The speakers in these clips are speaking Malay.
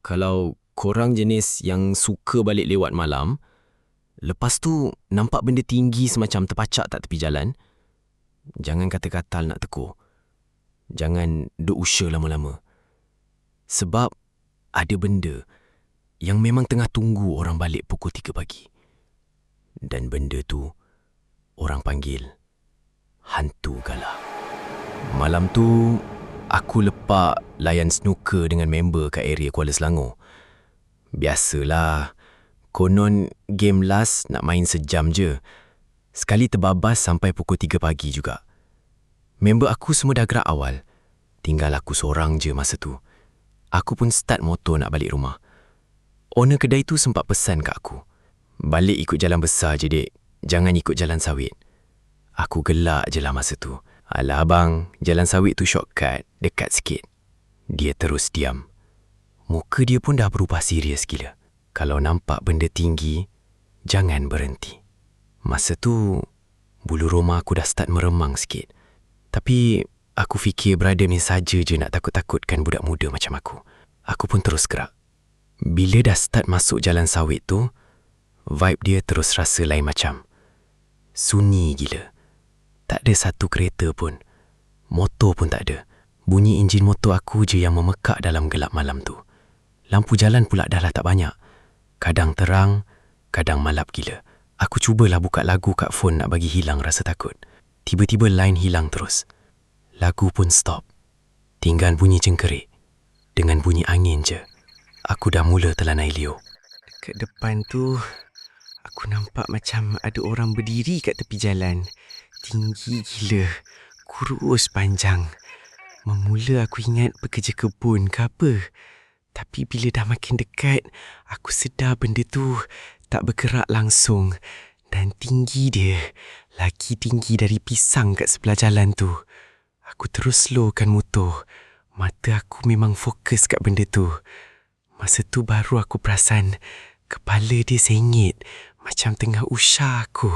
Kalau korang jenis yang suka balik lewat malam, lepas tu nampak benda tinggi semacam terpacak tak tepi jalan, jangan kata-katal nak tegur. Jangan duk usha lama-lama. Sebab ada benda yang memang tengah tunggu orang balik pukul 3 pagi. Dan benda tu orang panggil hantu galah. Malam tu aku lepak layan snooker dengan member kat area Kuala Selangor. Biasalah, konon game last nak main sejam je. Sekali terbabas sampai pukul 3 pagi juga. Member aku semua dah gerak awal. Tinggal aku seorang je masa tu. Aku pun start motor nak balik rumah. Owner kedai tu sempat pesan kat aku, balik ikut jalan besar je dek, jangan ikut jalan sawit. Aku gelak je lah masa tu. Alah abang, jalan sawit tu shortcut, dekat sikit. Dia terus diam. Muka dia pun dah berubah serius gila. Kalau nampak benda tinggi, jangan berhenti. Masa tu, bulu roma aku dah start meremang sikit. Tapi aku fikir brother ni saja je nak takut-takutkan budak muda macam aku. Aku pun terus gerak. Bila dah start masuk jalan sawit tu, vibe dia terus rasa lain macam. Sunyi gila. Tak ada satu kereta pun. Motor pun tak ada. Bunyi enjin motor aku je yang memekak dalam gelap malam tu. Lampu jalan pula dah tak banyak. Kadang terang, kadang malap gila. Aku cubalah buka lagu kat phone nak bagi hilang rasa takut. Tiba-tiba line hilang terus. Lagu pun stop. Tinggal bunyi cengkerik. Dengan bunyi angin je, aku dah mula telanai liur. Dekat depan tu, aku nampak macam ada orang berdiri kat tepi jalan. Tinggi gila, kurus panjang. Memula aku ingat pekerja kebun ke apa. Tapi bila dah makin dekat, aku sedar benda tu tak bergerak langsung. Dan tinggi dia, lagi tinggi dari pisang kat sebelah jalan tu. Aku terus slowkan motor. Mata aku memang fokus kat benda tu. Masa tu baru aku perasan kepala dia sengit macam tengah usah aku.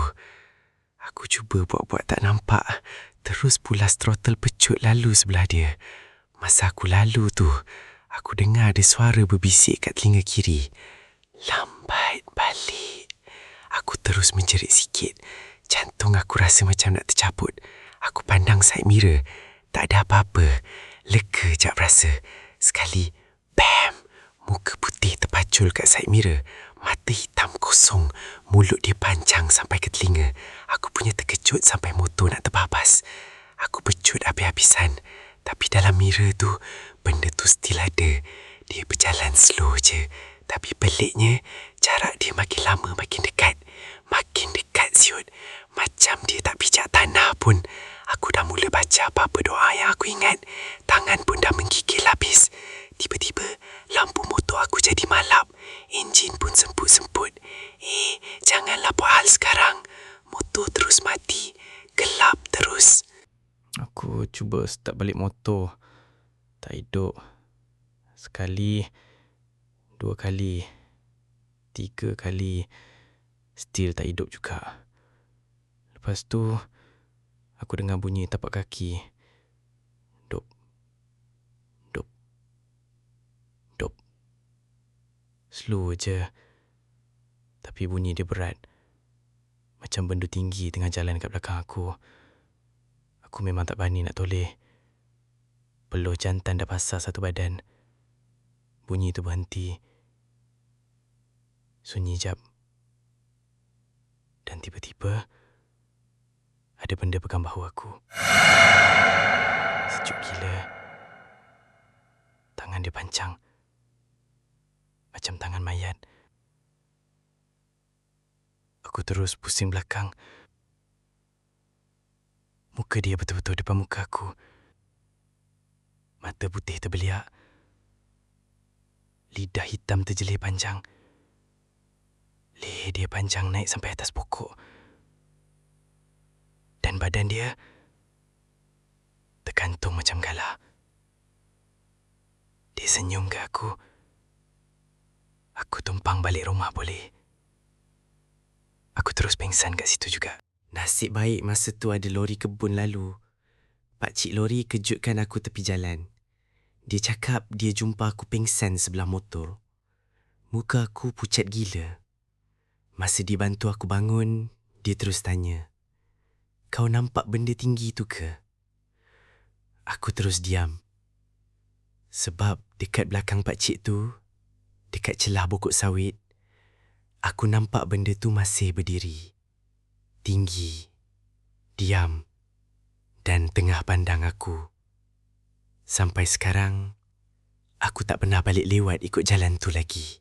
Aku cuba buat-buat tak nampak. Terus pulas throttle pecut lalu sebelah dia. Masa aku lalu tu, aku dengar ada suara berbisik kat telinga kiri. Lambat balik. Aku terus menjerit sikit. Jantung aku rasa macam nak tercabut. Aku pandang side mirror. Tak ada apa-apa. Lega jap rasa. Sekali, bam! Muka putih terpacul kat side mirror. Mata hitam kosong. Mulut dia panjang sampai ke telinga. Aku punya terkejut sampai motor nak terbabas. Aku pecut habis-habisan. Tapi dalam mirror tu, benda tu still ada. Dia berjalan slow je. Tapi peliknya, jarak dia makin lama makin dekat. Makin dekat siut. Macam dia tak pijak tanah pun. Aku dah mula baca apa-apa doa yang aku ingat. Tangan pun dah menggigil habis. Tiba-tiba, lampu motor aku jadi malap. Enjin pun semput-semput. Janganlah buat hal sekarang. Motor terus mati. Gelap terus. Aku cuba start balik motor. Tak hidup. Sekali, 2 kali, 3 kali. Still tak hidup juga. Lepas tu, aku dengar bunyi tapak kaki. Dop. Dop. Dop. Slow je. Tapi bunyi dia berat. Macam benda tinggi tengah jalan kat belakang aku. Aku memang tak berani nak toleh. Peluh jantan dah basah satu badan. Bunyi tu berhenti. Sunyi jap. Dan tiba-tiba, ada benda pegang bahu aku. Sejuk gila. Tangan dia panjang. Macam tangan mayat. Aku terus pusing belakang. Muka dia betul-betul depan muka aku. Mata putih terbeliak. Lidah hitam terjelir panjang. Leher dia panjang naik sampai atas pokok. Dan badan dia tergantung macam galah. Dia senyum ke aku. Aku tumpang balik rumah boleh. Aku terus pengsan kat situ juga. Nasib baik masa tu ada lori kebun lalu. Pakcik lori kejutkan aku tepi jalan. Dia cakap dia jumpa aku pengsan sebelah motor. Muka aku pucat gila. Masa dia bantu aku bangun, dia terus tanya, "Kau nampak benda tinggi tu ke?" Aku terus diam. Sebab dekat belakang pakcik tu, dekat celah pokok sawit, aku nampak benda tu masih berdiri. Tinggi, diam dan tengah pandang aku. Sampai sekarang, aku tak pernah balik lewat ikut jalan tu lagi.